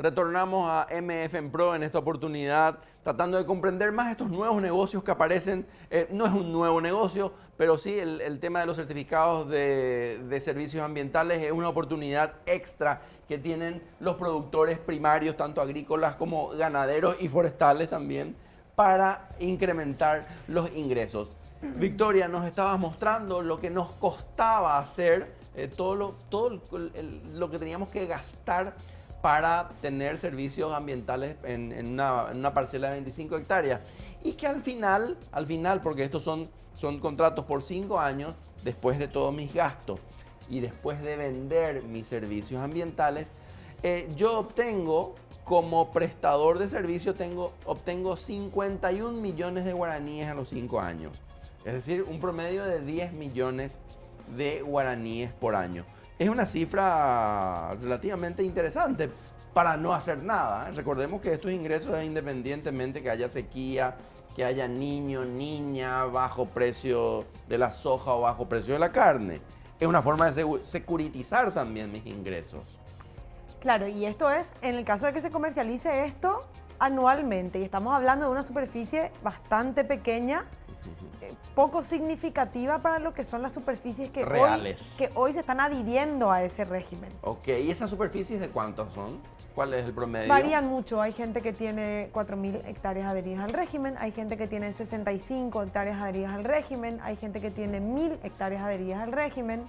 Retornamos a MF en Pro en esta oportunidad, tratando de comprender más estos nuevos negocios que aparecen. No es un nuevo negocio, pero sí el tema de los certificados de servicios ambientales es una oportunidad extra que tienen los productores primarios, tanto agrícolas como ganaderos y forestales también, para incrementar los ingresos. Victoria, nos estabas mostrando lo que nos costaba hacer, todo lo que teníamos que gastar para tener servicios ambientales en una parcela de 25 hectáreas. Y que al final, porque estos son contratos por 5 años, después de todos mis gastos y después de vender mis servicios ambientales, yo obtengo, como prestador de servicio, obtengo 51 millones de guaraníes a los 5 años. Es decir, un promedio de 10 millones de guaraníes por año. Es una cifra relativamente interesante para no hacer nada. Recordemos que estos ingresos es independientemente que haya sequía, que haya niño, niña, bajo precio de la soja o bajo precio de la carne. Es una forma de securitizar también mis ingresos. Claro, y esto es en el caso de que se comercialice esto anualmente. Y estamos hablando de una superficie bastante pequeña, poco significativa para lo que son las superficies que hoy se están adhiriendo a ese régimen. Ok, ¿y esas superficies de cuántas son? ¿Cuál es el promedio? Varían mucho. Hay gente que tiene 4.000 hectáreas adheridas al régimen, hay gente que tiene 65 hectáreas adheridas al régimen, hay gente que tiene 1.000 hectáreas adheridas al régimen.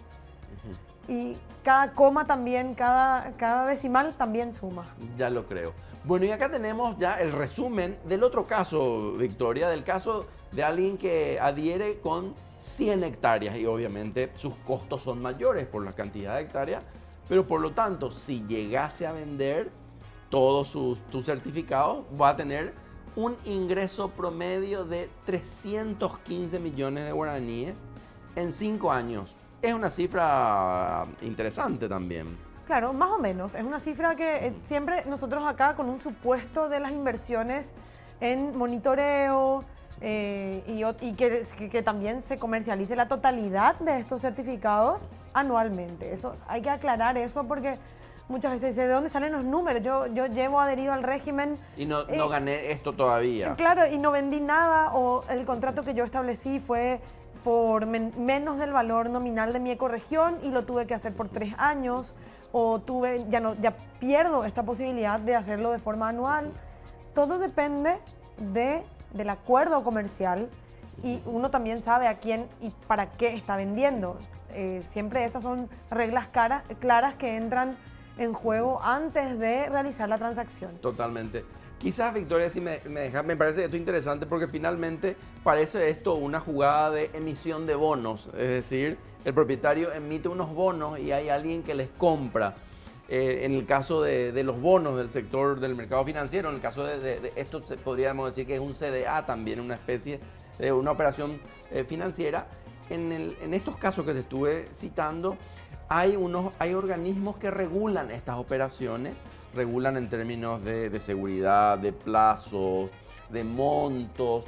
Y cada coma también, cada decimal también suma. Ya lo creo. Bueno, y acá tenemos ya el resumen del otro caso, Victoria, del caso de alguien que adhiere con 100 hectáreas y obviamente sus costos son mayores por la cantidad de hectáreas, pero por lo tanto, si llegase a vender todos sus certificados, va a tener un ingreso promedio de 315 millones de guaraníes en 5 años. Es una cifra interesante también. Claro, más o menos. Es una cifra que siempre nosotros acá con un supuesto de las inversiones en monitoreo y que también se comercialice la totalidad de estos certificados anualmente. Eso, hay que aclarar eso porque muchas veces dice, ¿de dónde salen los números? Yo llevo adherido al régimen. Y no gané esto todavía. Claro, y no vendí nada o el contrato que yo establecí fue por menos del valor nominal de mi ecorregión y lo tuve que hacer por 3 años o ya pierdo esta posibilidad de hacerlo de forma anual. Todo depende del acuerdo comercial y uno también sabe a quién y para qué está vendiendo. Siempre esas son reglas claras que entran en juego antes de realizar la transacción. Totalmente. Quizás, Victoria, si me parece esto interesante porque finalmente parece esto una jugada de emisión de bonos. Es decir, el propietario emite unos bonos y hay alguien que les compra. En el caso de los bonos del sector del mercado financiero, en el caso de esto podríamos decir que es un CDA también, una especie de una operación financiera. En estos casos que te estuve citando, hay organismos que regulan estas operaciones, regulan en términos de seguridad, de plazos, de montos,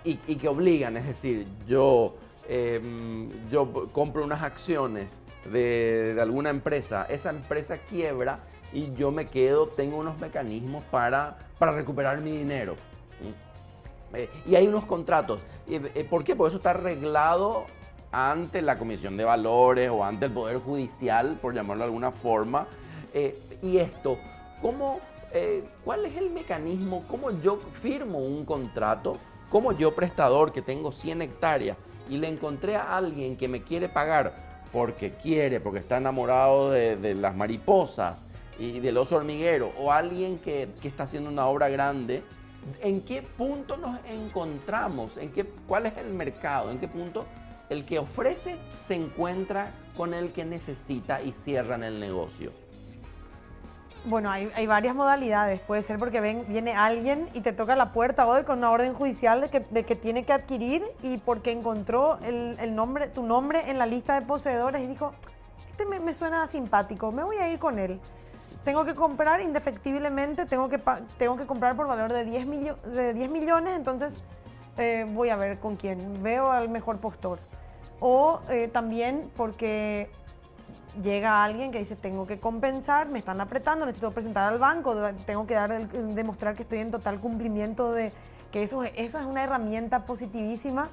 y que obligan, es decir, yo compro unas acciones de alguna empresa, esa empresa quiebra y yo tengo unos mecanismos para recuperar mi dinero. Y hay unos contratos. ¿Por qué? Porque eso está arreglado ante la Comisión de Valores o ante el Poder Judicial, por llamarlo de alguna forma. Y esto, ¿cuál es el mecanismo? ¿Cómo yo firmo un contrato? ¿Cómo yo, prestador, que tengo 100 hectáreas y le encontré a alguien que me quiere pagar porque está enamorado de las mariposas y del oso hormiguero, o alguien que está haciendo una obra grande? ¿En qué punto nos encontramos? ¿Cuál es el mercado? ¿En qué punto el que ofrece se encuentra con el que necesita y cierran el negocio? Bueno, hay varias modalidades. Puede ser porque viene alguien y te toca la puerta hoy con una orden judicial de que tiene que adquirir y porque encontró tu nombre en la lista de poseedores y dijo, este me suena simpático, me voy a ir con él. Tengo que comprar indefectiblemente, tengo que comprar por valor de 10 millones, entonces voy a ver con quién, veo al mejor postor. O también porque llega alguien que dice, tengo que compensar, me están apretando, necesito presentar al banco, tengo que demostrar que estoy en total cumplimiento de que esa es una herramienta positivísima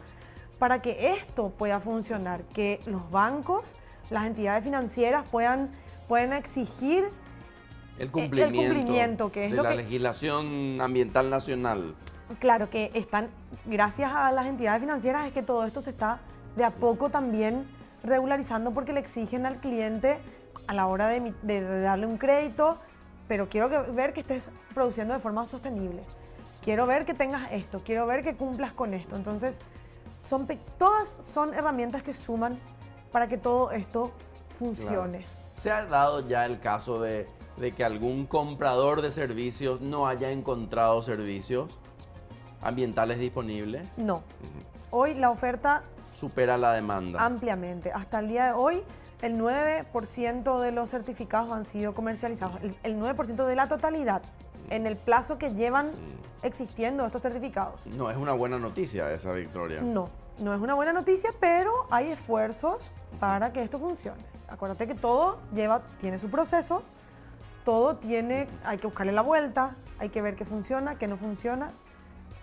para que esto pueda funcionar, que los bancos, las entidades financieras puedan exigir el cumplimiento que es de lo la que, legislación ambiental nacional. claro, que están, gracias a las entidades financieras es que todo esto se está de a poco también regularizando porque le exigen al cliente a la hora de darle un crédito, pero quiero ver que estés produciendo de forma sostenible. Quiero ver que tengas esto, quiero ver que cumplas con esto. Entonces, todas son herramientas que suman para que todo esto funcione. Claro. ¿Se ha dado ya el caso de que algún comprador de servicios no haya encontrado servicios ambientales disponibles? No. Hoy la oferta supera la demanda. Ampliamente. Hasta el día de hoy, el 9% de los certificados han sido comercializados. El 9% de la totalidad en el plazo que llevan existiendo estos certificados. No es una buena noticia esa victoria. No, no es una buena noticia, pero hay esfuerzos para que esto funcione. Acuérdate que todo tiene su proceso, hay que buscarle la vuelta, hay que ver qué funciona, qué no funciona,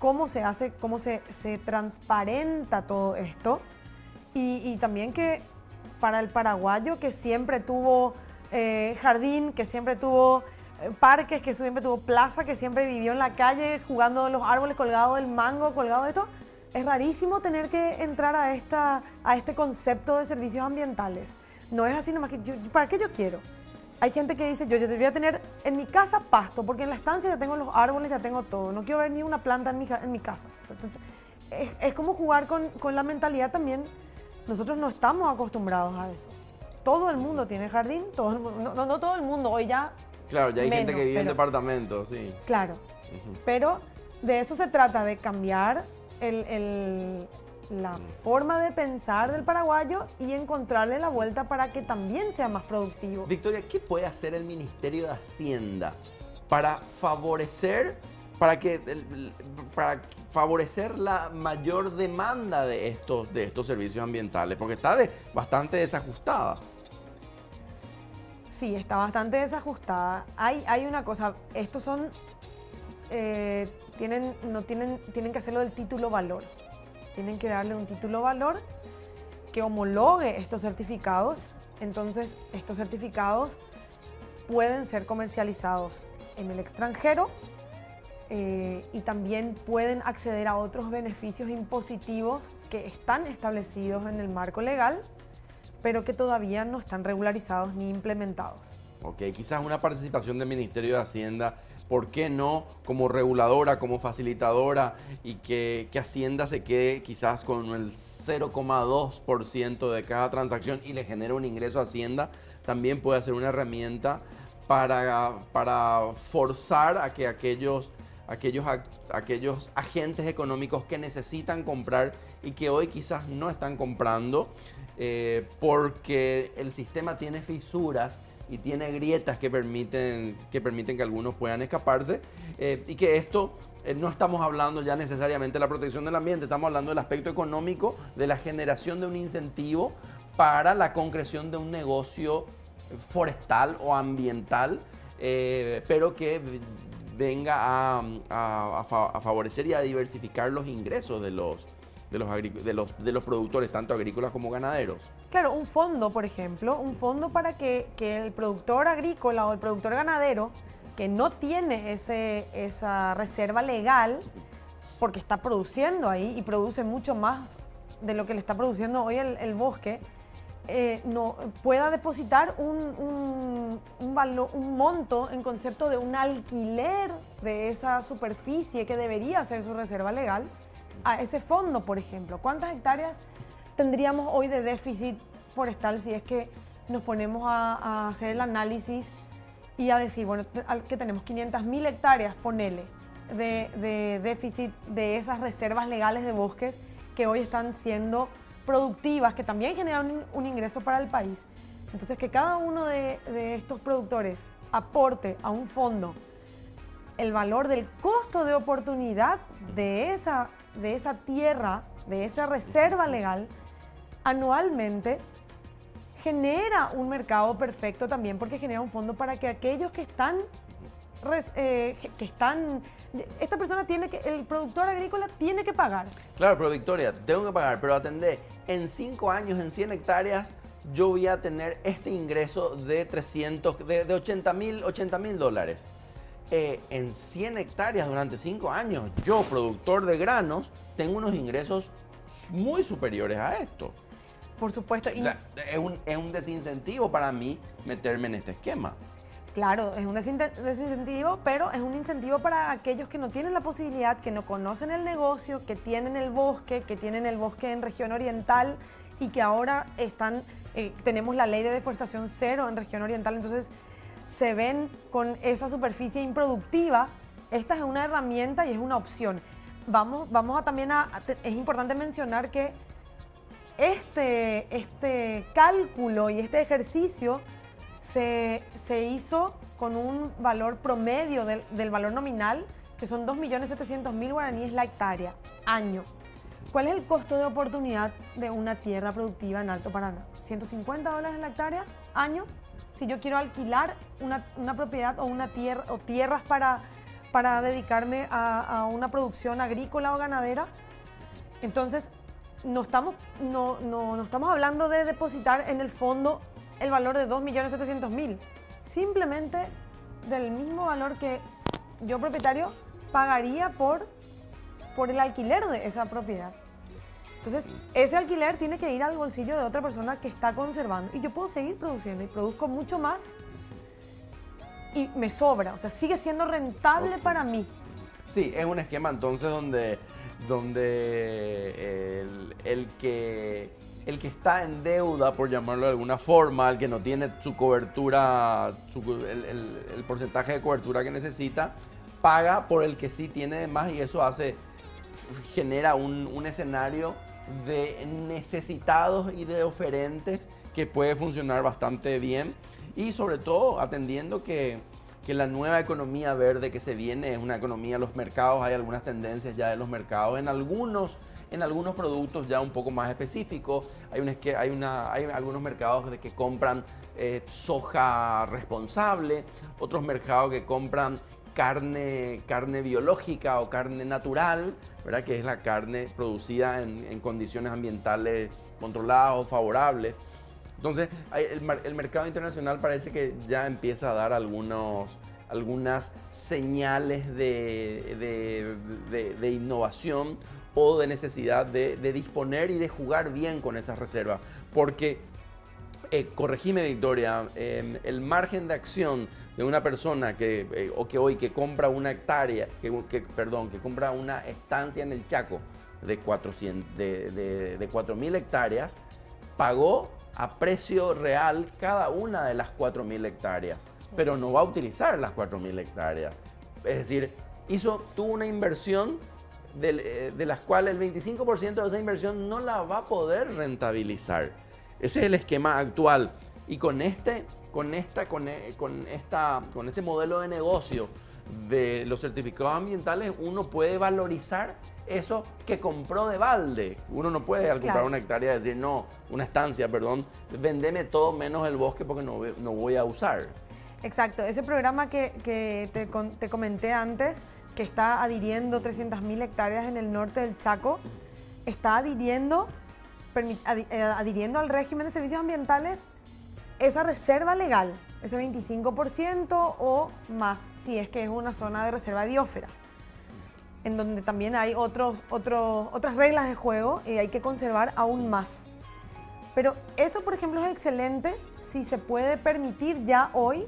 cómo se hace, cómo se transparenta todo esto. Y también que para el paraguayo que siempre tuvo jardín, que siempre tuvo parques, que siempre tuvo plaza, que siempre vivió en la calle jugando en los árboles, colgado del mango, colgado de esto, es rarísimo tener que entrar a este concepto de servicios ambientales. No es así nomás que ¿para qué yo quiero? Hay gente que dice, yo voy a tener en mi casa pasto, porque en la estancia ya tengo los árboles, ya tengo todo. No quiero ver ni una planta en mi casa. Entonces, es como jugar con la mentalidad también. Nosotros no estamos acostumbrados a eso. Todo el mundo tiene jardín, no todo el mundo, hoy ya. Claro, ya hay menos, gente que vive en departamentos, sí. Claro, pero de eso se trata, de cambiar la forma de pensar del paraguayo y encontrarle la vuelta para que también sea más productivo. Victoria, ¿qué puede hacer el Ministerio de Hacienda para favorecer, para favorecer la mayor demanda de estos servicios ambientales? Porque está bastante desajustada. Sí, está bastante desajustada. Hay una cosa, estos son, tienen que hacerlo del título valor. Tienen que darle un título valor que homologue estos certificados. Entonces, estos certificados pueden ser comercializados en el extranjero y también pueden acceder a otros beneficios impositivos que están establecidos en el marco legal, pero que todavía no están regularizados ni implementados. Ok, quizás una participación del Ministerio de Hacienda, ¿por qué no? Como reguladora, como facilitadora, y que Hacienda se quede quizás con el 0,2% de cada transacción y le genere un ingreso a Hacienda, también puede ser una herramienta para forzar a que aquellos agentes económicos que necesitan comprar y que hoy quizás no están comprando porque el sistema tiene fisuras y tiene grietas que permiten que algunos puedan escaparse y que esto no estamos hablando ya necesariamente de la protección del ambiente, estamos hablando del aspecto económico, de la generación de un incentivo para la concreción de un negocio forestal o ambiental, pero que venga a favorecer y a diversificar los ingresos de los productores, tanto agrícolas como ganaderos. Claro, un fondo, por ejemplo, un fondo para que el productor agrícola o el productor ganadero que no tiene esa reserva legal, porque está produciendo ahí y produce mucho más de lo que le está produciendo hoy el bosque, no pueda depositar un monto en concepto de un alquiler de esa superficie que debería ser su reserva legal a ese fondo, por ejemplo. ¿Cuántas hectáreas tendríamos hoy de déficit forestal si es que nos ponemos a hacer el análisis y a decir, bueno, que tenemos 500.000 hectáreas, ponele, de déficit de esas reservas legales de bosques que hoy están siendo productivas, que también generan un ingreso para el país? Entonces, que cada uno de estos productores aporte a un fondo el valor del costo de oportunidad de esa tierra, de esa reserva legal, anualmente genera un mercado perfecto también porque genera un fondo para que aquellos que están, esta persona tiene que, el productor agrícola tiene que pagar. Claro, pero Victoria, tengo que pagar, pero atendé, en 5 años, en 100 hectáreas, yo voy a tener este ingreso de 80 mil dólares. En 100 hectáreas durante 5 años, yo, productor de granos, tengo unos ingresos muy superiores a esto. Por supuesto. O sea, es un desincentivo para mí meterme en este esquema. Claro, es un desincentivo, pero es un incentivo para aquellos que no tienen la posibilidad, que no conocen el negocio, que tienen el bosque en región oriental y que ahora tenemos la ley de deforestación cero en región oriental, entonces se ven con esa superficie improductiva. Esta es una herramienta y es una opción. Es importante mencionar que este cálculo y este ejercicio se hizo con un valor promedio del valor nominal, que son 2.700.000 guaraníes la hectárea, año. ¿Cuál es el costo de oportunidad de una tierra productiva en Alto Paraná? $150 la hectárea, año. Si yo quiero alquilar una propiedad o una tierra o tierras para dedicarme a una producción agrícola o ganadera, entonces no estamos hablando de depositar en el fondo el valor de 2.700.000, simplemente del mismo valor que yo, propietario, pagaría por el alquiler de esa propiedad. Entonces, ese alquiler tiene que ir al bolsillo de otra persona que está conservando y yo puedo seguir produciendo y produzco mucho más y me sobra, o sea, sigue siendo rentable para mí. Sí, es un esquema entonces donde el que está en deuda, por llamarlo de alguna forma, el que no tiene su cobertura, el porcentaje de cobertura que necesita, paga por el que sí tiene de más y eso genera un escenario de necesitados y de oferentes que puede funcionar bastante bien y sobre todo atendiendo que la nueva economía verde que se viene es una economía de los mercados. Hay algunas tendencias ya de los mercados en algunos productos ya un poco más específicos. Hay algunos mercados que compran soja responsable, otros mercados que compran carne biológica o carne natural, ¿verdad? Que es la carne producida en condiciones ambientales controladas o favorables. Entonces, el mercado internacional parece que ya empieza a dar algunas señales de innovación o de necesidad de disponer y de jugar bien con esas reservas. Porque, corregime Victoria, el margen de acción de una persona que compra una hectárea, que compra una estancia en el Chaco de 4.000 hectáreas, pagó a precio real cada una de las 4.000 hectáreas, pero no va a utilizar las 4.000 hectáreas. Es decir, tuvo una inversión de las cuales el 25% de esa inversión no la va a poder rentabilizar. Ese es el esquema actual. Y con este modelo de negocio de los certificados ambientales, uno puede valorizar eso que compró de balde. Uno no puede al comprar una hectárea decir, no, una estancia, perdón, vendeme todo menos el bosque porque no voy a usar. Exacto, ese programa que te comenté antes, que está adhiriendo 300.000 hectáreas en el norte del Chaco, está adhiriendo al régimen de servicios ambientales esa reserva legal, ese 25% o más, si es que es una zona de reserva biosfera, en donde también hay otras reglas de juego y hay que conservar aún más. Pero eso, por ejemplo, es excelente si se puede permitir ya hoy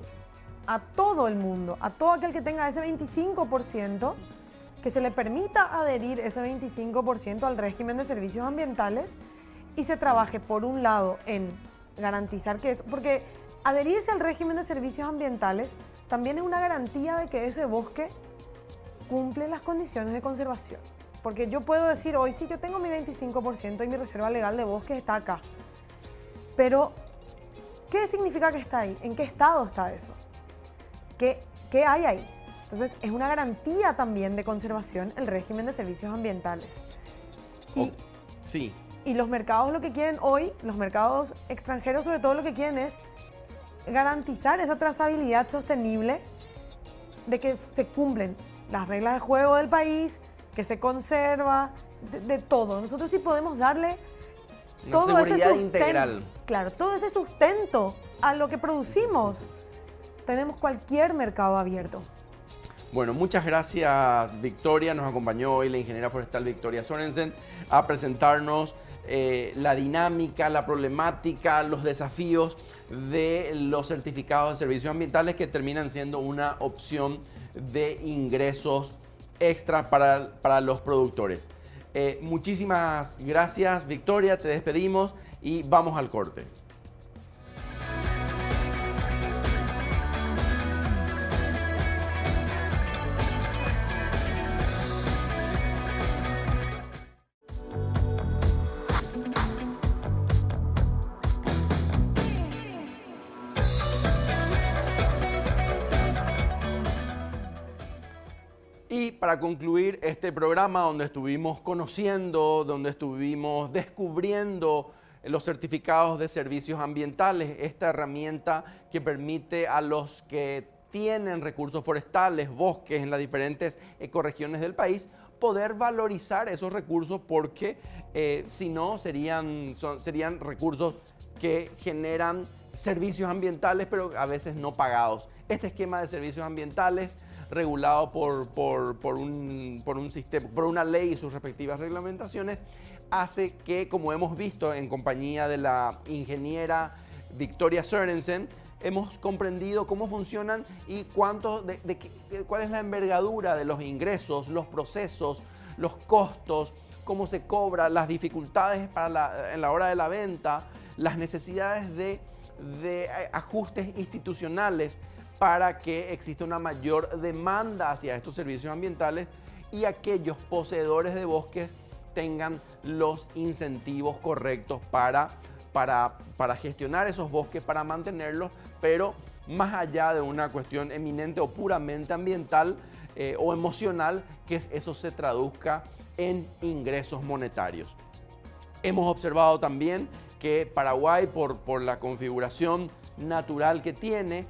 a todo el mundo, a todo aquel que tenga ese 25%, que se le permita adherir ese 25% al régimen de servicios ambientales y se trabaje por un lado en garantizar que eso, porque adherirse al régimen de servicios ambientales también es una garantía de que ese bosque cumple las condiciones de conservación. Porque yo puedo decir hoy, sí, yo tengo mi 25% y mi reserva legal de bosques está acá. Pero, ¿qué significa que está ahí? ¿En qué estado está eso? ¿Qué hay ahí? Entonces, es una garantía también de conservación el régimen de servicios ambientales. Sí. Y los mercados lo que quieren hoy, los mercados extranjeros sobre todo lo que quieren es garantizar esa trazabilidad sostenible de que se cumplen las reglas de juego del país, que se conserva, de todo. Nosotros sí podemos darle todo ese seguridad sustento, integral. claro, todo ese sustento a lo que producimos. Tenemos cualquier mercado abierto. Bueno, muchas gracias, Victoria. Nos acompañó hoy la ingeniera forestal Victoria Sorensen a presentarnos la dinámica, la problemática, los desafíos de los certificados de servicios ambientales que terminan siendo una opción de ingresos extra para los productores. Muchísimas gracias, Victoria. Te despedimos y vamos al corte. Y para concluir este programa donde estuvimos conociendo, donde estuvimos descubriendo los certificados de servicios ambientales, esta herramienta que permite a los que tienen recursos forestales, bosques en las diferentes ecorregiones del país, poder valorizar esos recursos porque si no serían recursos que generan servicios ambientales pero a veces no pagados. Este esquema de servicios ambientales regulado por un sistema, por una ley y sus respectivas reglamentaciones, hace que, como hemos visto en compañía de la ingeniera Victoria Sorensen, hemos comprendido cómo funcionan y cuál es la envergadura de los ingresos, los procesos, los costos, cómo se cobra, las dificultades en la hora de la venta, las necesidades de ajustes institucionales para que exista una mayor demanda hacia estos servicios ambientales y aquellos poseedores de bosques tengan los incentivos correctos para gestionar esos bosques, para mantenerlos, pero más allá de una cuestión eminente o puramente ambiental o emocional, que eso se traduzca en ingresos monetarios. Hemos observado también que Paraguay, por la configuración natural que tiene,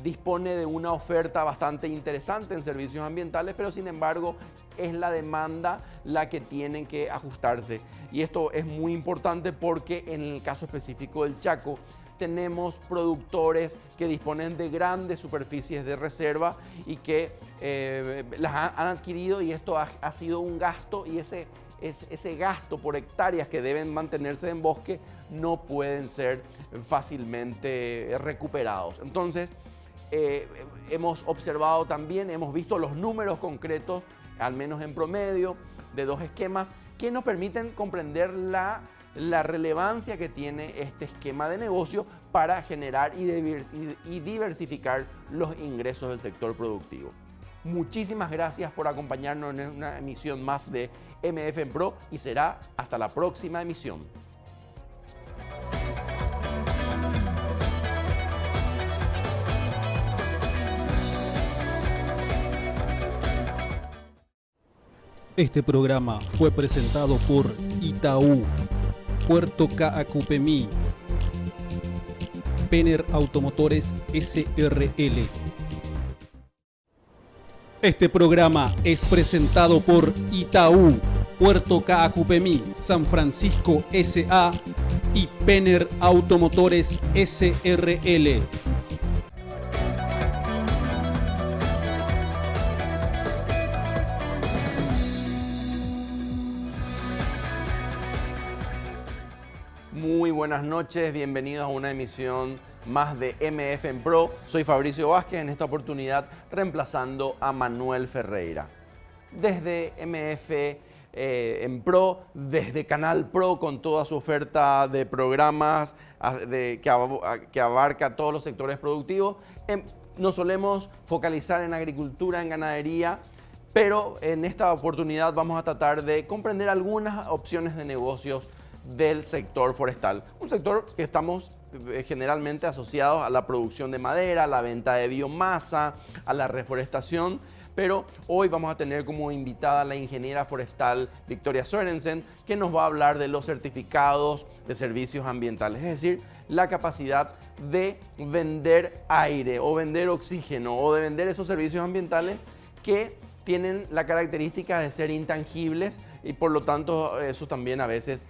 dispone de una oferta bastante interesante en servicios ambientales, pero sin embargo es la demanda la que tienen que ajustarse. Y esto es muy importante porque en el caso específico del Chaco tenemos productores que disponen de grandes superficies de reserva y que las han adquirido, y esto ha sido un gasto, y ese gasto por hectáreas que deben mantenerse en bosque no pueden ser fácilmente recuperados. Entonces, hemos observado también, hemos visto los números concretos, al menos en promedio, de dos esquemas que nos permiten comprender la relevancia que tiene este esquema de negocio para generar y diversificar los ingresos del sector productivo. Muchísimas gracias por acompañarnos en una emisión más de MF en Pro y será hasta la próxima emisión. Este programa fue presentado por Itaú, Puerto Caacupemí, Penner Automotores SRL. Este programa es presentado por Itaú, Puerto Caacupemí, San Francisco S.A. y Penner Automotores SRL. Muy buenas noches, bienvenidos a una emisión más de MF en Pro. Soy Fabricio Vázquez, en esta oportunidad reemplazando a Manuel Ferreira. Desde MF en Pro, desde Canal Pro, con toda su oferta de programas que abarca todos los sectores productivos, nos solemos focalizar en agricultura, en ganadería, pero en esta oportunidad vamos a tratar de comprender algunas opciones de negocios del sector forestal. Un sector que estamos generalmente asociados a la producción de madera, a la venta de biomasa, a la reforestación, Pero hoy vamos a tener como invitada a la ingeniera forestal Victoria Sorensen, que nos va a hablar de los certificados de servicios ambientales, es decir, la capacidad de vender aire o vender oxígeno o de vender esos servicios ambientales que tienen la característica de ser intangibles y por lo tanto eso también a veces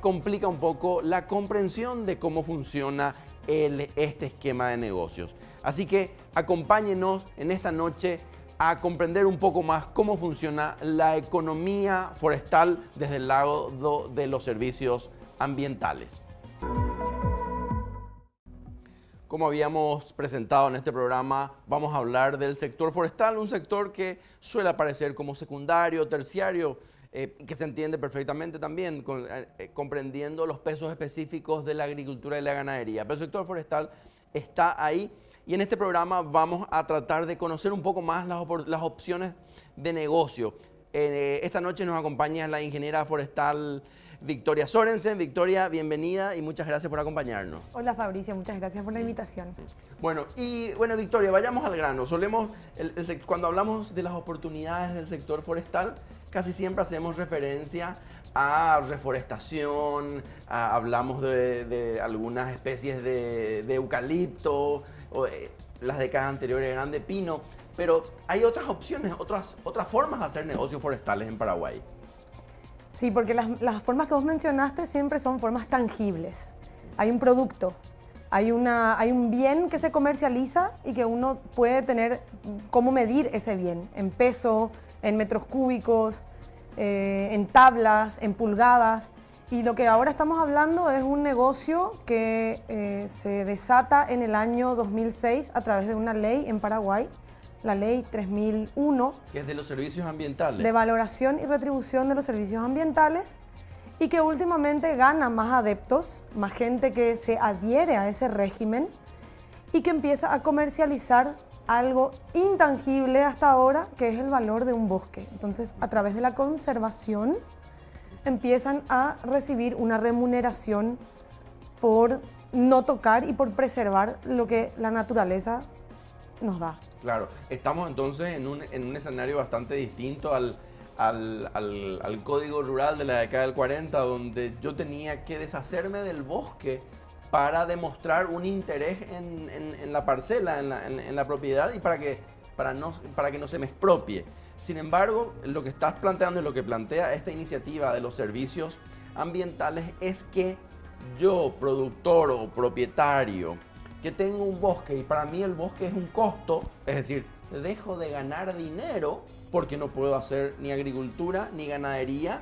complica un poco la comprensión de cómo funciona este esquema de negocios. Así que acompáñenos en esta noche a comprender un poco más cómo funciona la economía forestal desde el lado de los servicios ambientales. Como habíamos presentado en este programa, vamos a hablar del sector forestal, un sector que suele aparecer como secundario, terciario, que se entiende perfectamente también, comprendiendo los pesos específicos de la agricultura y la ganadería. Pero el sector forestal está ahí y en este programa vamos a tratar de conocer un poco más las opciones de negocio. Esta noche nos acompaña la ingeniera forestal Victoria Sorensen. Victoria, bienvenida y muchas gracias por acompañarnos. Hola Fabricio, muchas gracias por la invitación. Bueno, Victoria, vayamos al grano. Cuando hablamos de las oportunidades del sector forestal, casi siempre hacemos referencia a reforestación, hablamos de algunas especies de eucalipto, las décadas anteriores eran de pino, pero hay otras opciones, otras formas de hacer negocios forestales en Paraguay. Sí, porque las formas que vos mencionaste siempre son formas tangibles. Hay un producto, hay un bien que se comercializa y que uno puede tener cómo medir ese bien, en peso, en metros cúbicos, en tablas, en pulgadas. Y lo que ahora estamos hablando es un negocio que se desata en el año 2006 a través de una ley en Paraguay, la ley 3001. Que es de los servicios ambientales. De valoración y retribución de los servicios ambientales y que últimamente gana más adeptos, más gente que se adhiere a ese régimen y que empieza a comercializar algo intangible hasta ahora, que es el valor de un bosque. Entonces, a través de la conservación, empiezan a recibir una remuneración por no tocar y por preservar lo que la naturaleza nos da. Claro, estamos entonces en un escenario bastante distinto al código rural de la década del 40, donde yo tenía que deshacerme del bosque para demostrar un interés en la parcela, en la propiedad y para que no se me expropie. Sin embargo, lo que estás planteando y lo que plantea esta iniciativa de los servicios ambientales es que yo, productor o propietario, que tengo un bosque y para mí el bosque es un costo, es decir, dejo de ganar dinero porque no puedo hacer ni agricultura ni ganadería,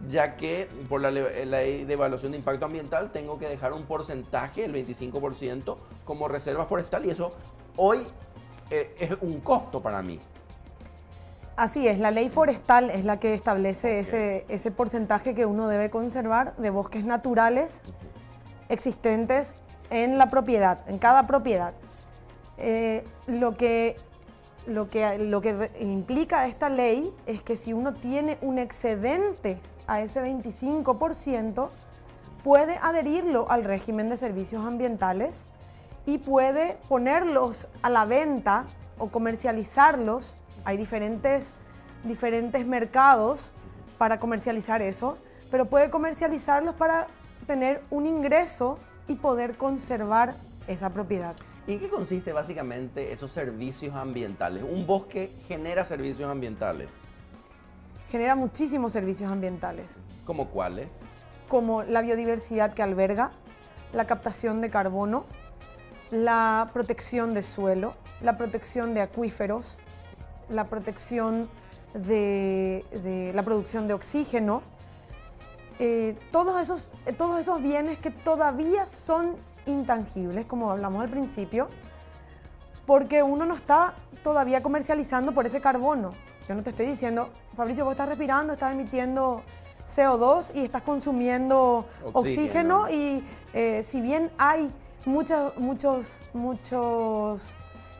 ya que por la ley de evaluación de impacto ambiental tengo que dejar un porcentaje, el 25%, como reserva forestal y eso hoy es un costo para mí. Así es, la ley forestal es la que establece ese porcentaje que uno debe conservar de bosques naturales existentes en la propiedad, en cada propiedad. Lo que implica esta ley es que si uno tiene un excedente a ese 25%, puede adherirlo al régimen de servicios ambientales y puede ponerlos a la venta o comercializarlos. Hay diferentes mercados para comercializar eso, pero puede comercializarlos para tener un ingreso y poder conservar esa propiedad. ¿Y en qué consiste básicamente esos servicios ambientales? ¿Un bosque genera servicios ambientales? Genera muchísimos servicios ambientales. ¿Cómo cuáles? Como la biodiversidad que alberga, la captación de carbono, la protección de suelo, la protección de acuíferos, la protección de la producción de oxígeno, todos esos bienes que todavía son intangibles, como hablamos al principio, porque uno no está todavía comercializando por ese carbono. Yo no te estoy diciendo, Fabricio, vos estás respirando, estás emitiendo CO2 y estás consumiendo oxígeno y si bien hay muchos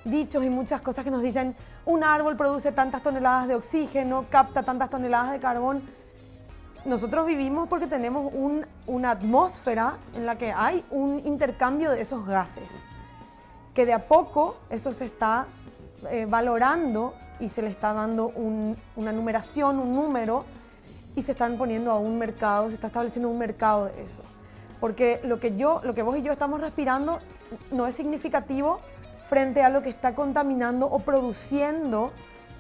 dichos y muchas cosas que nos dicen un árbol produce tantas toneladas de oxígeno, capta tantas toneladas de carbón, nosotros vivimos porque tenemos una atmósfera en la que hay un intercambio de esos gases, que de a poco eso se está valorando y se le está dando una numeración, un número, y se están poniendo a un mercado, se está estableciendo un mercado de eso. Porque lo que vos y yo estamos respirando no es significativo frente a lo que está contaminando o produciendo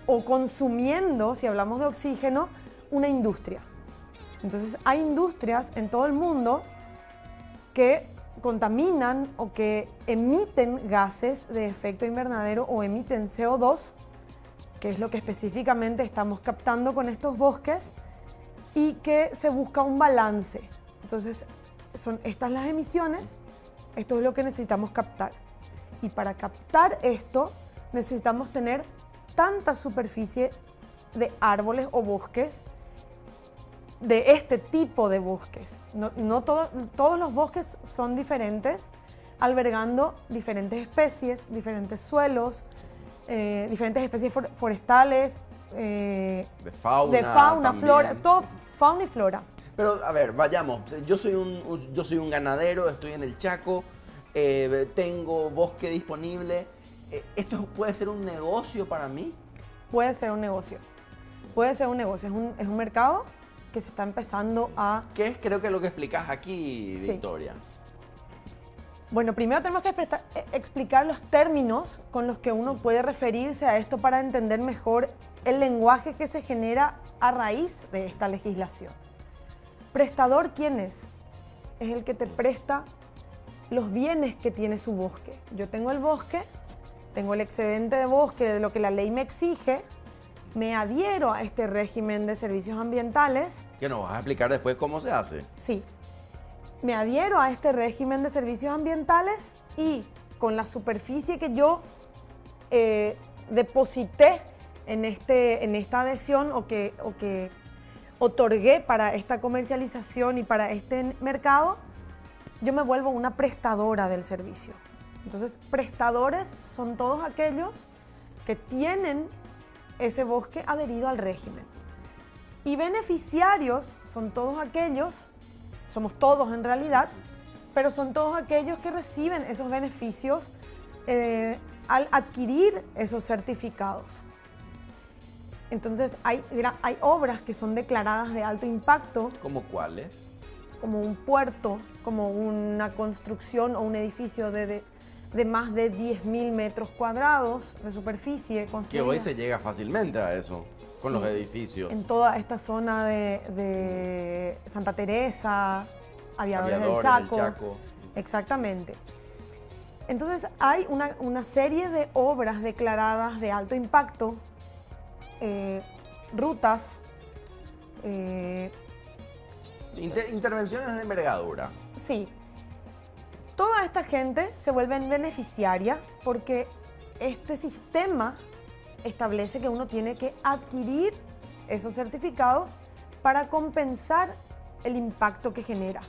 o consumiendo, si hablamos de oxígeno, una industria. Entonces hay industrias en todo el mundo que contaminan o que emiten gases de efecto invernadero o emiten CO2, que es lo que específicamente estamos captando con estos bosques, y que se busca un balance. Entonces, son estas las emisiones, esto es lo que necesitamos captar. Y para captar esto, necesitamos tener tanta superficie de árboles o bosques, de este tipo de bosques. No todos los bosques son diferentes, albergando diferentes especies, diferentes suelos, diferentes especies forestales, de fauna, flora, todo fauna y flora. Pero a ver, vayamos. Yo soy un ganadero, estoy en el Chaco, tengo bosque disponible. ¿Esto puede ser un negocio para mí? Puede ser un negocio. Puede ser un negocio. Es un mercado que se está empezando a... ¿Qué es, creo que lo que explicas aquí, Sí. Victoria? Bueno, primero tenemos que explicar los términos con los que uno puede referirse a esto para entender mejor el lenguaje que se genera a raíz de esta legislación. ¿Prestador quién es? Es el que te presta los bienes que tiene su bosque. Yo tengo el bosque, tengo el excedente de bosque de lo que la ley me exige, me adhiero a este régimen de servicios ambientales. Que nos vas a explicar después cómo se hace. Sí. Me adhiero a este régimen de servicios ambientales y con la superficie que yo deposité en esta adhesión o que otorgué para esta comercialización y para este mercado, yo me vuelvo una prestadora del servicio. Entonces, prestadores son todos aquellos que tienen ese bosque adherido al régimen. Y beneficiarios son todos aquellos, somos todos en realidad, pero son todos aquellos que reciben esos beneficios al adquirir esos certificados. Entonces hay obras que son declaradas de alto impacto. ¿Cómo cuáles? Como un puerto, como una construcción o un edificio de más de 10.000 metros cuadrados de superficie construida. Que hoy se llega fácilmente a eso, con Sí, los edificios. en toda esta zona de Santa Teresa, Aviadores del Chaco. Exactamente. Entonces hay una serie de obras declaradas de alto impacto, rutas, Intervenciones de envergadura. sí. Toda esta gente se vuelve beneficiaria porque este sistema establece que uno tiene que adquirir esos certificados para compensar el impacto que genera.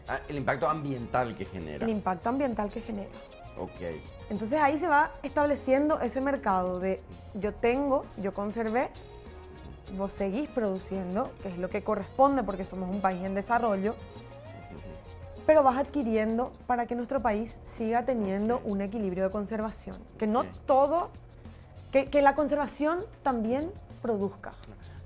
Ah, el impacto ambiental que genera. El impacto ambiental que genera. Ok. Entonces ahí se va estableciendo ese mercado de yo conservé, vos seguís produciendo, que es lo que corresponde porque somos un país en desarrollo, pero vas adquiriendo para que nuestro país siga teniendo un equilibrio de conservación. Que no Ok. todo, que la conservación también produzca.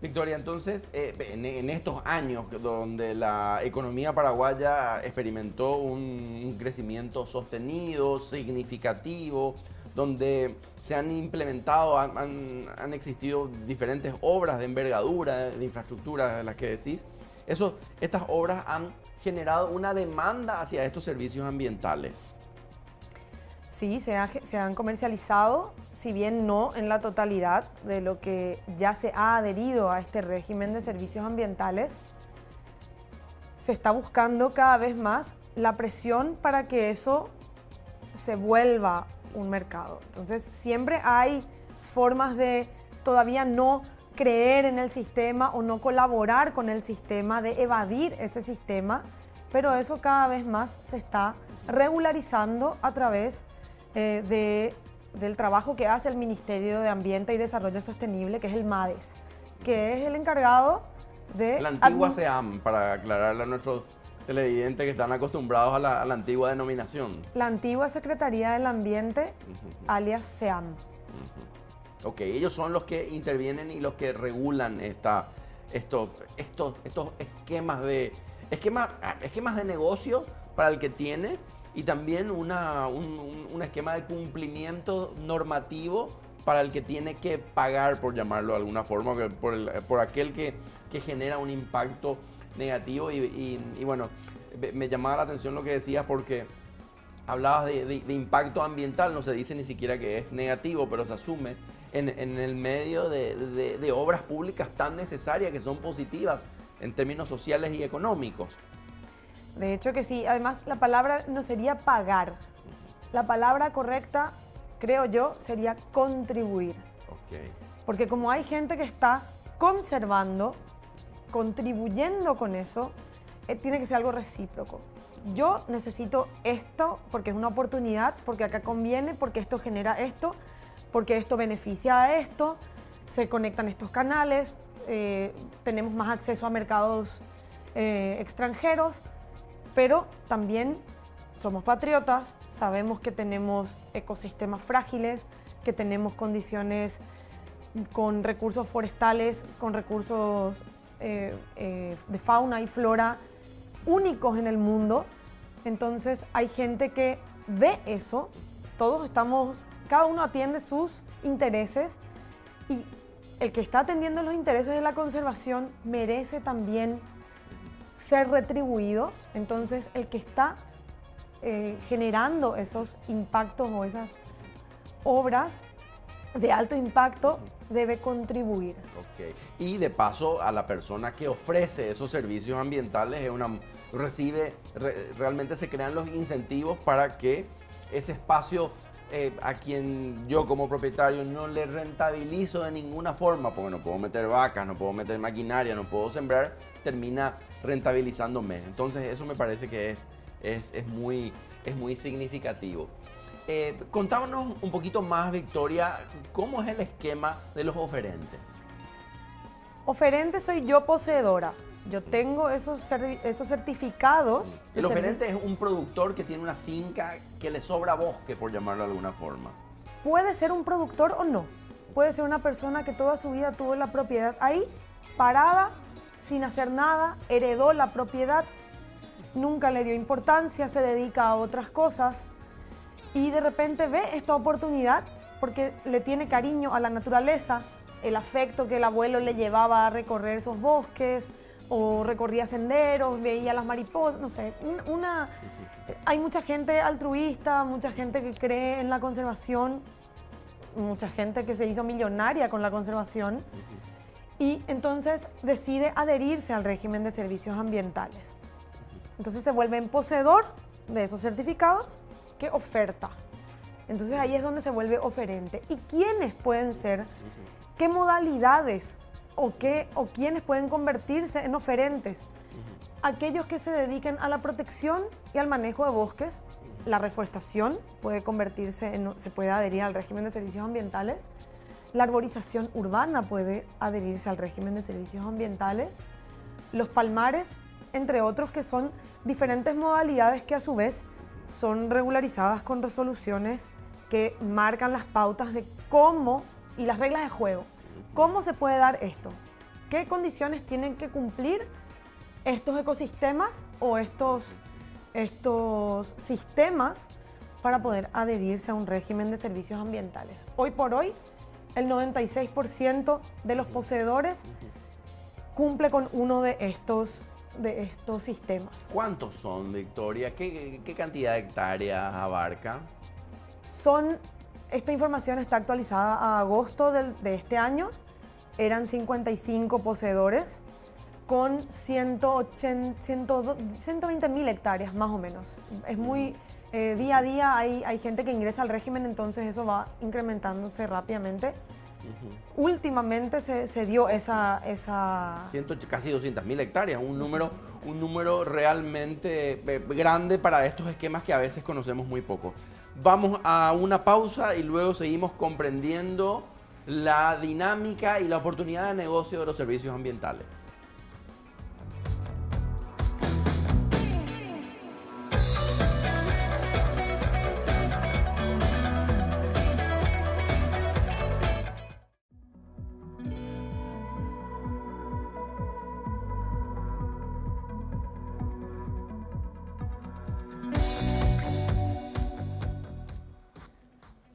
Victoria, entonces, en estos años donde la economía paraguaya experimentó un crecimiento sostenido, significativo, donde se han implementado, han existido diferentes obras de envergadura, de infraestructura, de las que decís, estas obras han generado una demanda hacia estos servicios ambientales. Sí, se han comercializado, si bien no en la totalidad de lo que ya se ha adherido a este régimen de servicios ambientales, se está buscando cada vez más la presión para que eso se vuelva un mercado. Entonces, siempre hay formas de todavía no creer en el sistema o no colaborar con el sistema, de evadir ese sistema, pero eso cada vez más se está regularizando a través del trabajo que hace el Ministerio de Ambiente y Desarrollo Sostenible, que es el MADES, que es el encargado de... La antigua SEAM, para aclararle a nuestros televidentes que están acostumbrados a la antigua denominación. La antigua Secretaría del Ambiente, alias SEAM. Ok, ellos son los que intervienen y los que regulan estos esquemas de negocio para el que tiene, y también un esquema de cumplimiento normativo para el que tiene que pagar, por llamarlo de alguna forma, por aquel que genera un impacto negativo. Y bueno, me llamaba la atención lo que decías, porque hablabas de impacto ambiental, no se dice ni siquiera que es negativo, pero se asume en el medio de obras públicas tan necesarias, que son positivas en términos sociales y económicos. De hecho que sí. Además, la palabra no sería pagar. La palabra correcta, creo yo, sería contribuir. Okay. Porque como hay gente que está conservando, contribuyendo con eso, tiene que ser algo recíproco. Yo necesito esto porque es una oportunidad, porque acá conviene, porque esto genera esto, porque esto beneficia a esto, se conectan estos canales, tenemos más acceso a mercados extranjeros, pero también somos patriotas, sabemos que tenemos ecosistemas frágiles, que tenemos condiciones con recursos forestales, con recursos de fauna y flora únicos en el mundo. Entonces hay gente que ve eso, cada uno atiende sus intereses, y el que está atendiendo los intereses de la conservación merece también ser retribuido. Entonces el que está generando esos impactos o esas obras de alto impacto debe contribuir. Okay. Y de paso, a la persona que ofrece esos servicios ambientales realmente se crean los incentivos para que ese espacio, a quien yo como propietario no le rentabilizo de ninguna forma, porque no puedo meter vacas, no puedo meter maquinaria, no puedo sembrar, termina rentabilizándome. Entonces eso me parece que es muy significativo. Contámonos un poquito más, Victoria, ¿cómo es el esquema de los oferentes? Oferente soy yo poseedora. Yo tengo esos certificados. El oferente es un productor que tiene una finca que le sobra bosque, por llamarlo de alguna forma. Puede ser un productor o no. Puede ser una persona que toda su vida tuvo la propiedad ahí, parada, sin hacer nada, heredó la propiedad, nunca le dio importancia, se dedica a otras cosas y de repente ve esta oportunidad porque le tiene cariño a la naturaleza, el afecto que el abuelo le llevaba a recorrer esos bosques, o recorría senderos, veía las mariposas, no sé. Hay mucha gente altruista, mucha gente que cree en la conservación, mucha gente que se hizo millonaria con la conservación, y entonces decide adherirse al régimen de servicios ambientales. Entonces se vuelve poseedor de esos certificados que oferta. Entonces ahí es donde se vuelve oferente. ¿Y quiénes pueden ser? ¿Qué modalidades o quiénes pueden convertirse en oferentes? Aquellos que se dediquen a la protección y al manejo de bosques. La reforestación puede se puede adherir al régimen de servicios ambientales. La arborización urbana puede adherirse al régimen de servicios ambientales. Los palmares, entre otros, que son diferentes modalidades que a su vez son regularizadas con resoluciones que marcan las pautas de cómo y las reglas de juego. ¿Cómo se puede dar esto? ¿Qué condiciones tienen que cumplir estos ecosistemas o estos sistemas para poder adherirse a un régimen de servicios ambientales? Hoy por hoy, el 96% de los poseedores cumple con uno de estos sistemas. ¿Cuántos son, Victoria? ¿Qué cantidad de hectáreas abarca? Esta información está actualizada a agosto de este año. Eran 55 poseedores con 120.000 hectáreas más o menos. Es muy día a día hay gente que ingresa al régimen, entonces eso va incrementándose rápidamente. Últimamente se dio esa... Casi 200.000 hectáreas, un número realmente grande para estos esquemas que a veces conocemos muy poco. Vamos a una pausa y luego seguimos comprendiendo la dinámica y la oportunidad de negocio de los servicios ambientales.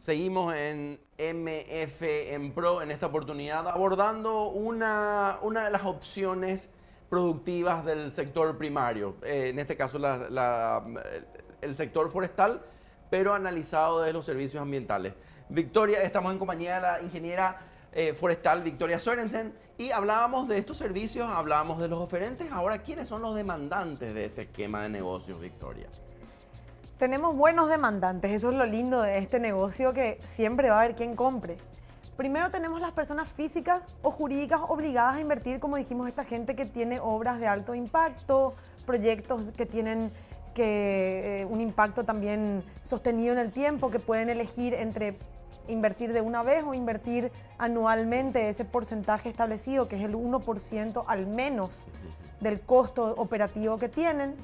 Seguimos en MF en Pro en esta oportunidad abordando una de las opciones productivas del sector primario, en este caso el sector forestal, pero analizado desde los servicios ambientales. Victoria, estamos en compañía de la ingeniera forestal Victoria Sorensen y hablábamos de estos servicios, hablábamos de los oferentes. Ahora, ¿quiénes son los demandantes de este esquema de negocios, Victoria? Tenemos buenos demandantes, eso es lo lindo de este negocio, que siempre va a haber quien compre. Primero tenemos las personas físicas o jurídicas obligadas a invertir, como dijimos, esta gente que tiene obras de alto impacto, proyectos que tienen un impacto también sostenido en el tiempo, que pueden elegir entre invertir de una vez o invertir anualmente ese porcentaje establecido, que es el 1% al menos del costo operativo que tienen.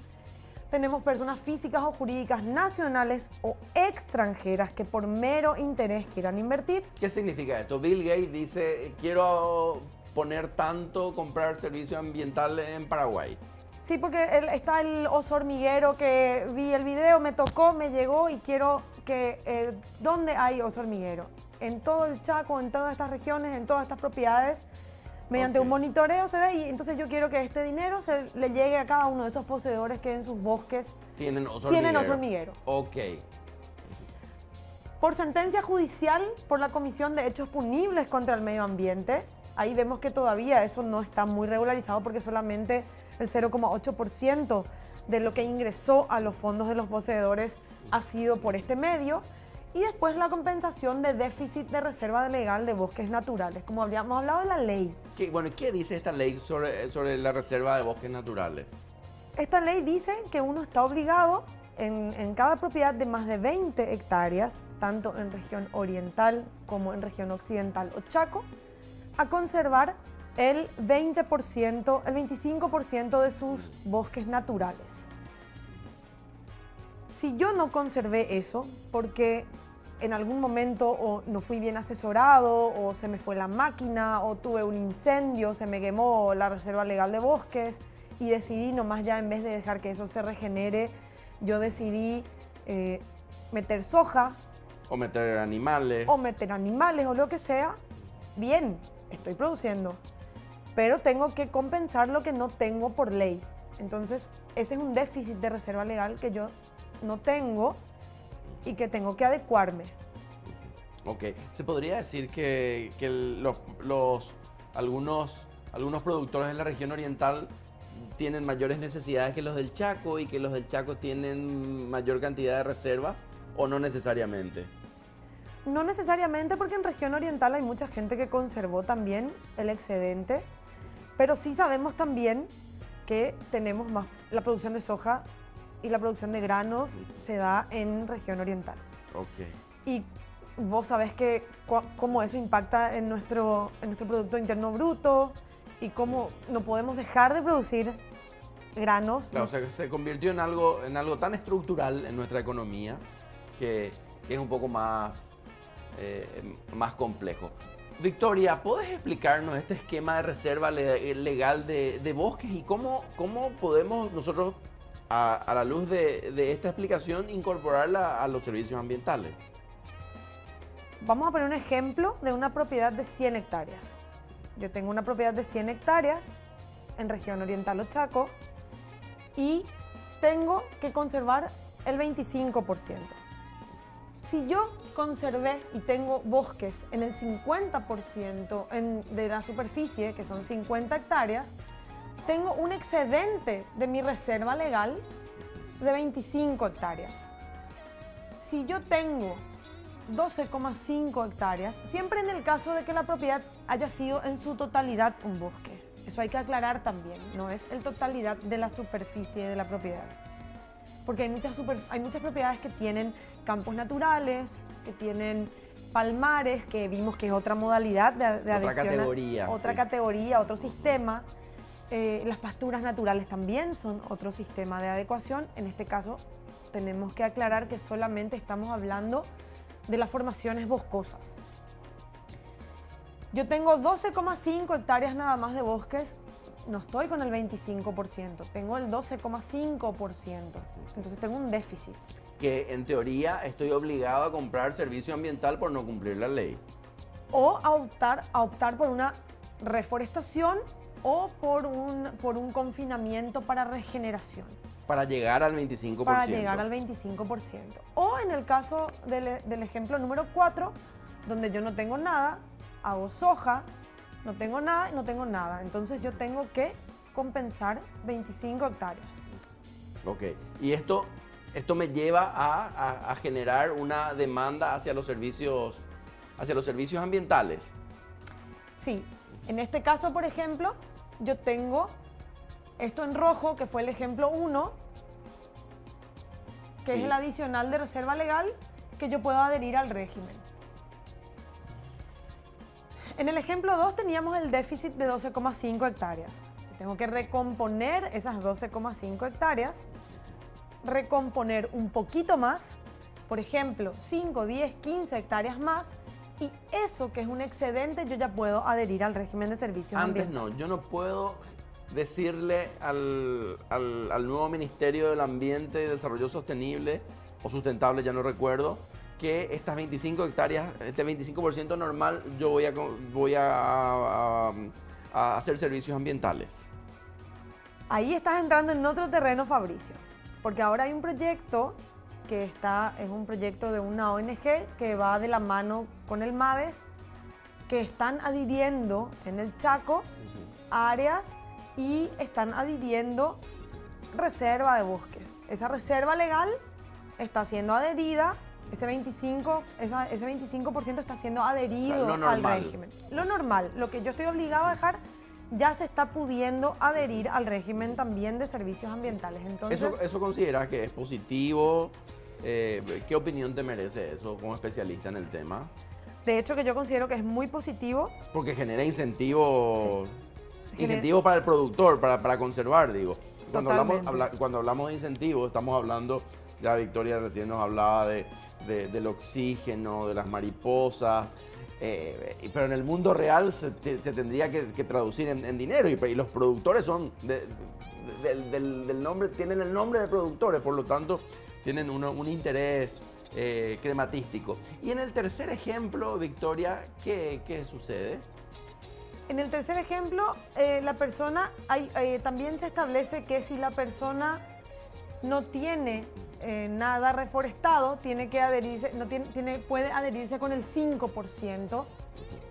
Tenemos personas físicas o jurídicas nacionales o extranjeras que por mero interés quieran invertir. ¿Qué significa esto? Bill Gates dice, quiero poner tanto, comprar servicios ambientales en Paraguay. Sí, porque está el oso hormiguero, que vi el video, me tocó, me llegó y quiero que... ¿Dónde hay oso hormiguero? En todo el Chaco, en todas estas regiones, en todas estas propiedades. Mediante un monitoreo se ve, y entonces yo quiero que este dinero le llegue a cada uno de esos poseedores que en sus bosques tienen oso hormiguero. Ok. Por sentencia judicial, por la Comisión de Hechos Punibles contra el Medio Ambiente, ahí vemos que todavía eso no está muy regularizado, porque solamente el 0,8% de lo que ingresó a los fondos de los poseedores ha sido por este medio. Y después la compensación de déficit de reserva legal de bosques naturales, como habíamos hablado de la ley. ¿Qué dice esta ley sobre la reserva de bosques naturales? Esta ley dice que uno está obligado en cada propiedad de más de 20 hectáreas, tanto en región oriental como en región occidental o Chaco, a conservar el 20%, el 25% de sus bosques naturales. Si yo no conservé eso, porque en algún momento o no fui bien asesorado, o se me fue la máquina, o tuve un incendio, se me quemó la reserva legal de bosques, y decidí nomás, ya en vez de dejar que eso se regenere, yo decidí meter soja. O meter animales. O lo que sea. Bien, estoy produciendo, pero tengo que compensar lo que no tengo por ley. Entonces, ese es un déficit de reserva legal que yo no tengo y que tengo que adecuarme. Ok, se podría decir que algunos productores en la región oriental tienen mayores necesidades que los del Chaco, y que los del Chaco tienen mayor cantidad de reservas, ¿o no necesariamente? No necesariamente, porque en región oriental hay mucha gente que conservó también el excedente, pero sí sabemos también que tenemos más, la producción de soja y la producción de granos se da en región oriental. Ok. Y vos sabés que cómo eso impacta en nuestro Producto Interno Bruto, y cómo no podemos dejar de producir granos. Claro, o sea, se convirtió en algo tan estructural en nuestra economía que es un poco más complejo. Victoria, ¿puedes explicarnos este esquema de reserva legal de bosques y cómo podemos nosotros, a la luz de esta explicación, incorporarla a los servicios ambientales? Vamos a poner un ejemplo de una propiedad de 100 hectáreas. Yo tengo una propiedad de 100 hectáreas en región oriental o Chaco y tengo que conservar el 25%. Si yo conservé y tengo bosques en el 50% de la superficie, que son 50 hectáreas, tengo un excedente de mi reserva legal de 25 hectáreas. Si yo tengo 12,5 hectáreas, siempre en el caso de que la propiedad haya sido en su totalidad un bosque. Eso hay que aclarar también, no es la totalidad de la superficie de la propiedad. Porque hay muchas propiedades que tienen campos naturales, que tienen palmares, que vimos que es otra modalidad de adhesión. Otra categoría. Otra categoría, otro sistema. Las pasturas naturales también son otro sistema de adecuación. En este caso tenemos que aclarar que solamente estamos hablando de las formaciones boscosas. Yo tengo 12,5 hectáreas nada más de bosques, no estoy con el 25%, tengo el 12,5%, entonces tengo un déficit. que en teoría estoy obligado a comprar servicio ambiental por no cumplir la ley. O a optar por una reforestación o por un confinamiento para regeneración. Para llegar al 25%. Para llegar al 25%. O en el caso del ejemplo número 4, donde yo no tengo nada, hago soja, no tengo nada y no tengo nada. Entonces yo tengo que compensar 25 hectáreas. Ok. Y esto me lleva a generar una demanda hacia los servicios ambientales. Sí. En este caso, por ejemplo, yo tengo esto en rojo, que fue el ejemplo 1, que Sí. es el adicional de reserva legal que yo puedo adherir al régimen. En el ejemplo 2 teníamos el déficit de 12,5 hectáreas. Tengo que recomponer esas 12,5 hectáreas, recomponer un poquito más, por ejemplo, 5, 10, 15 hectáreas más, y eso que es un excedente yo ya puedo adherir al régimen de servicios Antes ambientales. no, yo no puedo decirle al nuevo Ministerio del Ambiente y Desarrollo Sostenible o Sustentable, ya no recuerdo, que estas 25 hectáreas, este 25% normal, yo voy a hacer servicios ambientales. Ahí estás entrando en otro terreno, Fabricio, porque ahora hay un proyecto es un proyecto de una ONG que va de la mano con el MADES, que están adhiriendo en el Chaco áreas y están adhiriendo reserva de bosques. Esa reserva legal está siendo adherida, ese 25% está siendo adherido Lo al normal. régimen. Lo normal, lo que yo estoy obligado a dejar, ya se está pudiendo adherir al régimen también de servicios ambientales. Entonces, ¿Eso consideras que es positivo? ¿Qué opinión te merece eso como especialista en el tema? de hecho, que yo considero que es muy positivo. Porque genera incentivos, Sí. incentivos para el productor, para conservar, digo. Totalmente. Cuando hablamos de incentivos, estamos hablando, ya Victoria recién nos hablaba del oxígeno, de las mariposas, pero en el mundo real se tendría que traducir en dinero y los productores son del nombre, tienen el nombre de productores, por lo tanto tienen un interés crematístico. Y en el tercer ejemplo, Victoria, ¿qué sucede? En el tercer ejemplo, la persona, también se establece que si la persona no tiene nada reforestado, tiene que adherirse, puede adherirse con el 5%,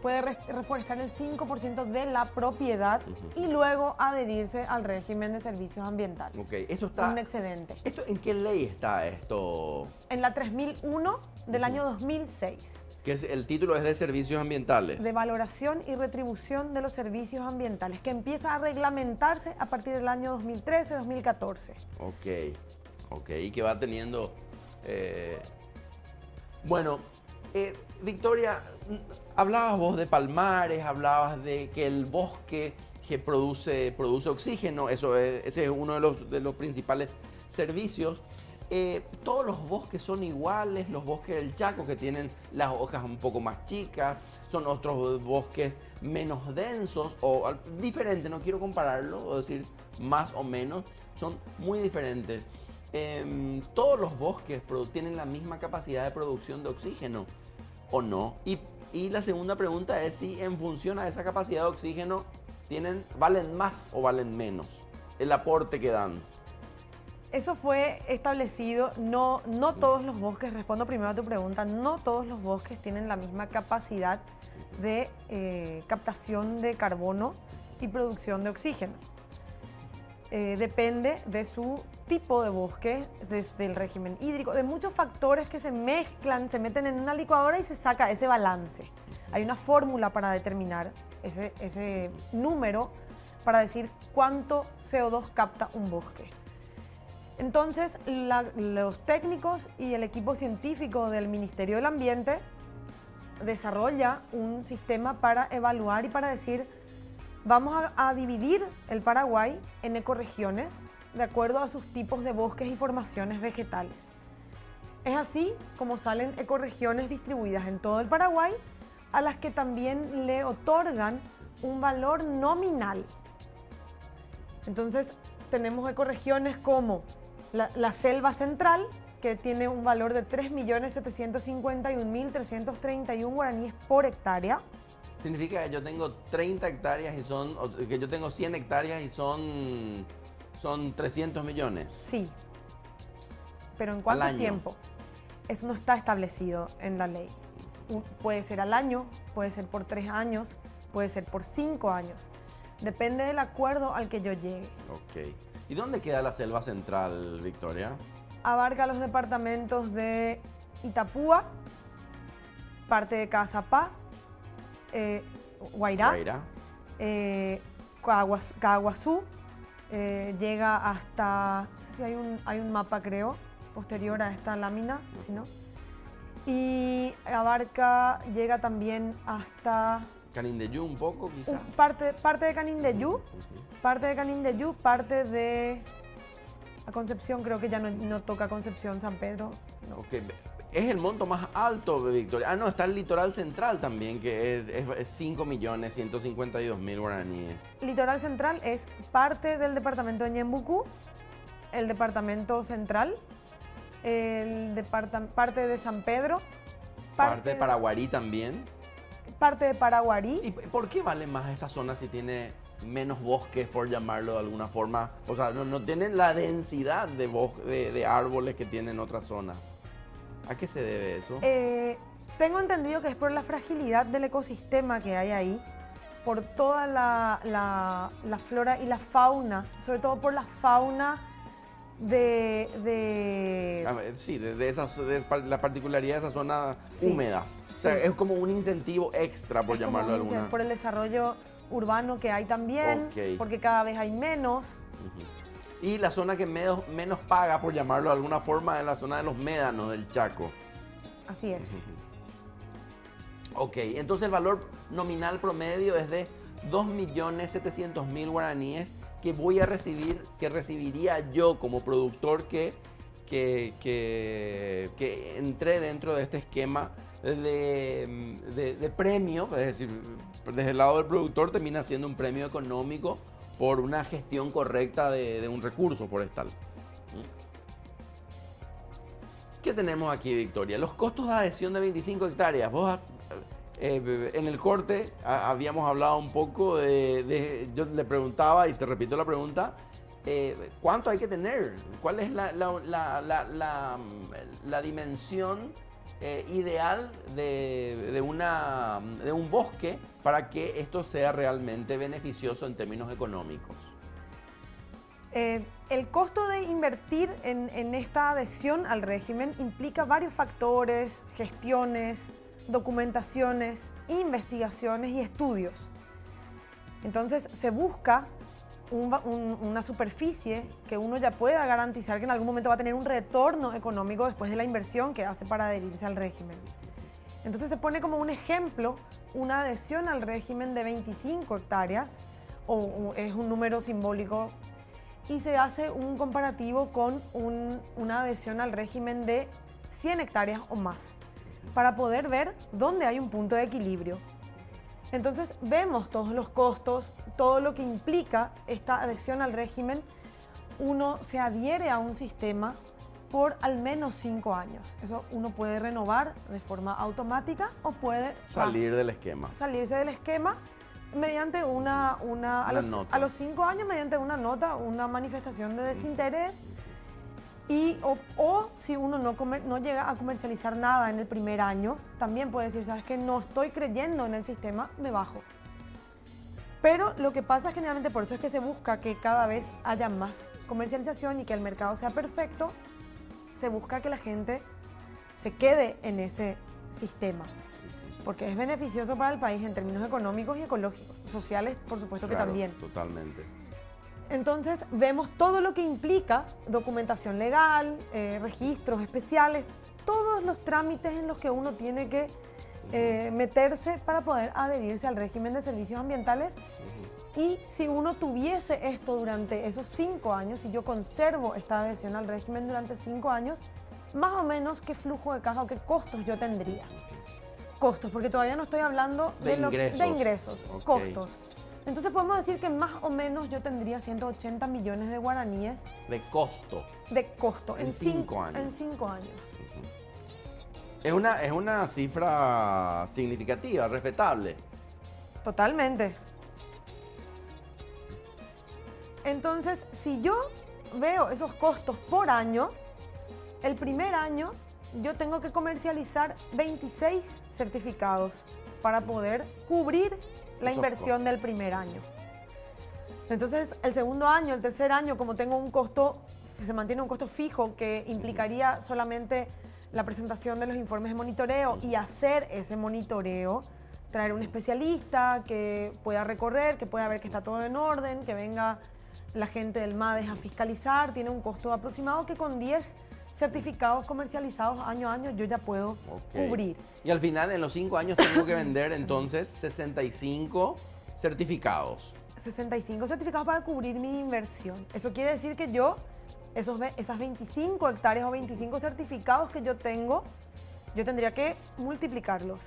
puede reforestar el 5% de la propiedad y luego adherirse al régimen de servicios ambientales. Ok, esto está... Un excedente. ¿En qué ley está esto? En la 3001 del año 2006. Que el título es de servicios ambientales. De valoración y retribución de los servicios ambientales, que empieza a reglamentarse a partir del año 2013-2014. Ok, y que va teniendo... Bueno, Victoria, hablabas vos de palmares, hablabas de que el bosque que produce oxígeno, ese es uno de los principales servicios. Todos los bosques son iguales, los bosques del Chaco que tienen las hojas un poco más chicas, son otros bosques menos densos o diferentes, no quiero compararlo o decir más o menos, son muy diferentes. Todos los bosques tienen la misma capacidad de producción de oxígeno o no. Y la segunda pregunta es si en función a esa capacidad de oxígeno valen más o valen menos el aporte que dan. Eso fue establecido, no todos los bosques, respondo primero a tu pregunta, no todos los bosques tienen la misma capacidad de captación de carbono y producción de oxígeno. Depende de su tipo de bosque, del régimen hídrico, de muchos factores que se mezclan, se meten en una licuadora y se saca ese balance. Hay una fórmula para determinar ese número para decir cuánto CO2 capta un bosque. Entonces, los técnicos y el equipo científico del Ministerio del Ambiente desarrolla un sistema para evaluar y para decir, vamos a dividir el Paraguay en ecorregiones de acuerdo a sus tipos de bosques y formaciones vegetales. Es así como salen ecorregiones distribuidas en todo el Paraguay, a las que también le otorgan un valor nominal. Entonces, tenemos ecorregiones como la selva central, que tiene un valor de 3.751.331 guaraníes por hectárea. Significa que yo tengo 30 hectáreas y que yo tengo 100 hectáreas y son 300 millones. Sí. Pero ¿en cuánto año. tiempo? Eso no está establecido en la ley. Puede ser al año, puede ser por 3 años, puede ser por 5 años. Depende del acuerdo al que yo llegue. Ok. ¿Y dónde queda la selva central, Victoria? Abarca los departamentos de Itapúa, parte de Caazapá, Guairá, Caaguazú, llega hasta, no sé si hay un mapa creo, posterior a esta lámina, si no. Y llega también hasta... Canindeyú un poco, quizás. Parte de Canindeyú, parte de a Concepción, creo que ya no toca Concepción, San Pedro. No. Ok. Es el monto más alto, Victoria. Ah, no, está el litoral central también, que es 5.152.000 guaraníes. Litoral central es parte del departamento de Ñembucú, el departamento central, parte de San Pedro, Parte de Paraguarí también. parte de Paraguarí. ¿Y por qué vale más esta zona si tiene menos bosques, por llamarlo de alguna forma? O sea, no tienen la densidad de árboles que tienen otras zonas. ¿A qué se debe eso? Tengo entendido que es por la fragilidad del ecosistema que hay ahí, por toda la flora y la fauna, sobre todo por la fauna de Sí, la particularidad de esas zonas Sí, húmedas. O sea, sí. es como un incentivo extra, por es como llamarlo de un alguna. por el desarrollo urbano que hay también, Ok. porque cada vez hay menos. Ujú. Y la zona que menos paga, por llamarlo de alguna forma, es la zona de los médanos del Chaco. Así es. Ok, entonces el valor nominal promedio es de 2.700.000 guaraníes que voy a recibir, que recibiría yo como productor que entré dentro de este esquema de premio, es decir, desde el lado del productor termina siendo un premio económico por una gestión correcta de un recurso forestal. ¿Qué tenemos aquí, Victoria? Los costos de adhesión de 25 hectáreas. Vos, en el corte habíamos hablado un poco yo le preguntaba, y te repito la pregunta, ¿cuánto hay que tener? ¿Cuál es la dimensión ideal de un bosque para que esto sea realmente beneficioso en términos económicos? El costo de invertir en esta adhesión al régimen implica varios factores, gestiones, documentaciones, investigaciones y estudios. Entonces se busca una superficie que uno ya pueda garantizar que en algún momento va a tener un retorno económico después de la inversión que hace para adherirse al régimen. Entonces se pone como un ejemplo una adhesión al régimen de 25 hectáreas, o es un número simbólico, y se hace un comparativo con una adhesión al régimen de 100 hectáreas o más, para poder ver dónde hay un punto de equilibrio. Entonces vemos todos los costos, todo lo que implica esta adhesión al régimen. Uno se adhiere a un sistema por al menos 5 años. Eso uno puede renovar de forma automática o puede Salir del esquema. salirse del esquema mediante a los 5 años, mediante una nota, una manifestación de desinterés. O si uno no llega a comercializar nada en el primer año, también puede decir, ¿sabes qué? No estoy creyendo en el sistema, me bajo. Pero lo que pasa generalmente, por eso es que se busca que cada vez haya más comercialización y que el mercado sea perfecto, se busca que la gente se quede en ese sistema, porque es beneficioso para el país en términos económicos y ecológicos, sociales, por supuesto que Claro, también. Totalmente. Entonces vemos todo lo que implica documentación legal, registros especiales, todos los trámites en los que uno tiene que meterse para poder adherirse al régimen de servicios ambientales. Y si uno tuviese esto durante esos 5 años, si yo conservo esta adhesión al régimen durante 5 años, más o menos qué flujo de caja o qué costos yo tendría. Costos, porque todavía no estoy hablando De ingresos. ingresos, Ok. costos. Entonces podemos decir que más o menos yo tendría 180 millones de guaraníes De costo. de costo En 5 años. En 5 años. Es una cifra significativa, respetable. Totalmente. Entonces, si yo veo esos costos por año, el primer año yo tengo que comercializar 26 certificados para poder cubrir la Esos inversión del primer año. Entonces, el segundo año, el tercer año, como tengo un costo, se mantiene un costo fijo que implicaría solamente la presentación de los informes de monitoreo y hacer ese monitoreo, traer un especialista que pueda recorrer, que pueda ver que está todo en orden, que venga la gente del MADES a fiscalizar, tiene un costo aproximado que con 10 certificados comercializados año a año yo ya puedo cubrir. Y al final, en los 5 años, tengo que vender entonces 65 certificados. 65 certificados para cubrir mi inversión. Eso quiere decir que yo, esas 25 hectáreas o 25 certificados que yo tengo, yo tendría que multiplicarlos.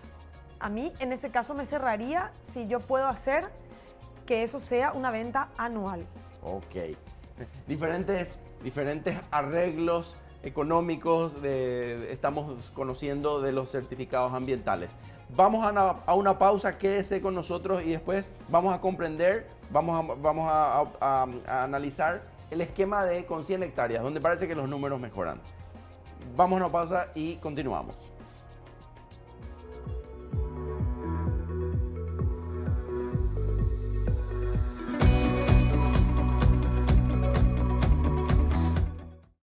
A mí, en ese caso, me cerraría si yo puedo hacer que eso sea una venta anual. Ok. Diferentes arreglos económicos estamos conociendo de los certificados ambientales. Vamos a una pausa, quédese con nosotros y después vamos a comprender, vamos a analizar el esquema de con 100 hectáreas, donde parece que los números mejoran. Vamos a una pausa y continuamos.